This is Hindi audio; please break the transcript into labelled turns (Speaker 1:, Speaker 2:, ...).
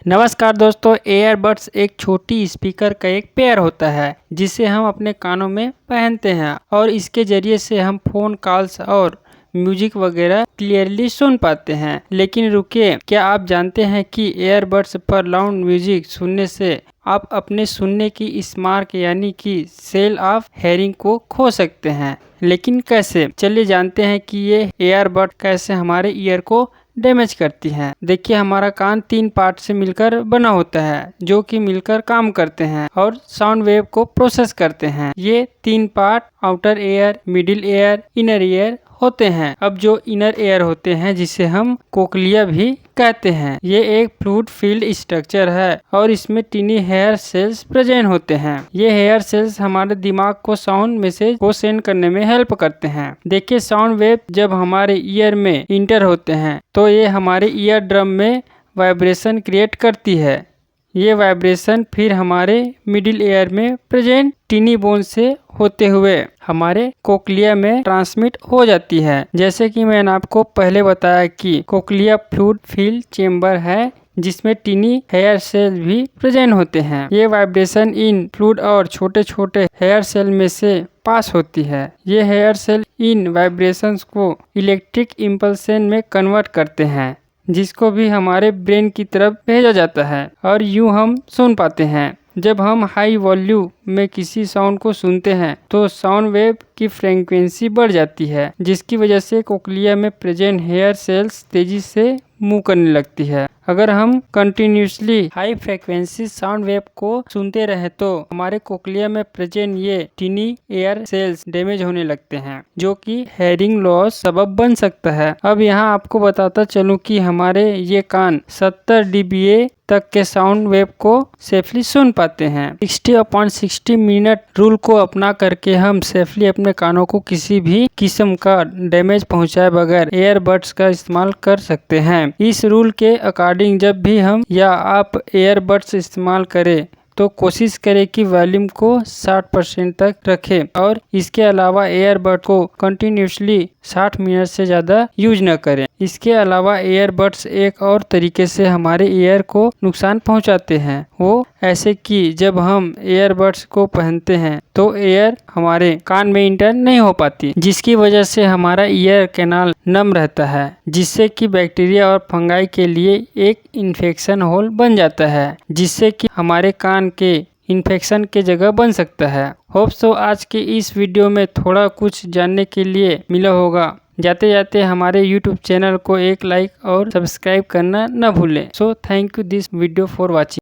Speaker 1: नमस्कार दोस्तों, एयरबड्स एक छोटी स्पीकर का एक पेयर होता है जिसे हम अपने कानों में पहनते हैं और इसके जरिए से हम फोन कॉल्स और म्यूजिक वगैरह क्लियरली सुन पाते हैं। लेकिन रुकिए, क्या आप जानते हैं कि एयरबड्स पर लाउड म्यूजिक सुनने से आप अपने सुनने की स्मार्क यानी कि सेल ऑफ हेयरिंग को खो सकते हैं। लेकिन कैसे? चलिए जानते हैं कि ये एयरबड कैसे हमारे ईयर को डैमेज करती हैं। देखिए, हमारा कान 3 पार्ट से मिलकर बना होता है जो कि मिलकर काम करते हैं और साउंड वेव को प्रोसेस करते हैं। ये 3 part outer air, middle air, inner air होते हैं। अब जो इनर एयर होते हैं जिसे हम कोक्लिया भी कहते हैं, ये एक फ्लूइड फील्ड स्ट्रक्चर है और इसमें टीनी हेयर सेल्स प्रेजेंट होते हैं। ये हेयर सेल्स हमारे दिमाग को साउंड मैसेज को सेंड करने में हेल्प करते हैं। देखिए, साउंड वेव जब हमारे ईयर में इंटर होते हैं तो ये हमारे ईयर ड्रम में वाइब्रेशन क्रिएट करती है। ये वाइब्रेशन फिर हमारे मिडिल एयर में प्रेजेंट टीनी बोन से होते हुए हमारे कोक्लिया में ट्रांसमिट हो जाती है। जैसे कि मैंने आपको पहले बताया कि कोक्लिया फ्लूइड फील्ड चेंबर है जिसमें टीनी हेयर सेल भी प्रेजेंट होते हैं। ये वाइब्रेशन इन फ्लूइड और छोटे छोटे हेयर सेल में से पास होती है। ये हेयर सेल इन वाइब्रेशंस को इलेक्ट्रिक इम्पल्सन में कन्वर्ट करते हैं जिसको भी हमारे ब्रेन की तरफ भेजा जाता है और यूं हम सुन पाते हैं। जब हम हाई वॉल्यूम में किसी साउंड को सुनते हैं तो साउंड वेव की फ्रीक्वेंसी बढ़ जाती है जिसकी वजह से कोक्लिया में प्रेजेंट हेयर सेल्स तेजी से मूव करने लगती है। अगर हम continuously high frequency sound wave को सुनते रहे तो हमारे कोक्लिया में प्रेजेंट ये टीनी एयर सेल्स डैमेज होने लगते हैं जो कि हेयरिंग लॉस सबब बन सकता है। अब यहाँ आपको बताता चलूं कि हमारे ये कान 70 dBA तक के साउंड वेव को सेफली सुन पाते हैं। 60/60 मिनट रूल को अपना करके हम सेफली अपने कानों को किसी भी किस्म का डैमेज पहुंचाए बगैर एयरबड्स का इस्तेमाल कर सकते हैं। इस रूल के अकॉर्डिंग जब भी हम या आप एयरबड्स इस्तेमाल करें तो कोशिश करें कि वॉल्यूम को 60% तक रखें और इसके अलावा एयरबड को कंटिन्यूसली 60 मिनट से ज़्यादा यूज न करें। इसके अलावा एयरबड्स एक और तरीके से हमारे ईयर को नुकसान पहुंचाते हैं। वो ऐसे कि जब हम एयरबड्स को पहनते हैं तो एयर हमारे कान में इंटर नहीं हो पाती जिसकी वजह से हमारा ईयर कैनाल नम रहता है जिससे कि बैक्टीरिया और फंगाई के लिए एक इन्फेक्शन होल बन जाता है जिससे कि हमारे कान के इन्फेक्शन के जगह बन सकता है। होप सो आज के इस वीडियो में थोड़ा कुछ जानने के लिए मिला होगा। जाते जाते हमारे YouTube चैनल को एक लाइक और सब्सक्राइब करना न भूलें। So thank you this video for watching.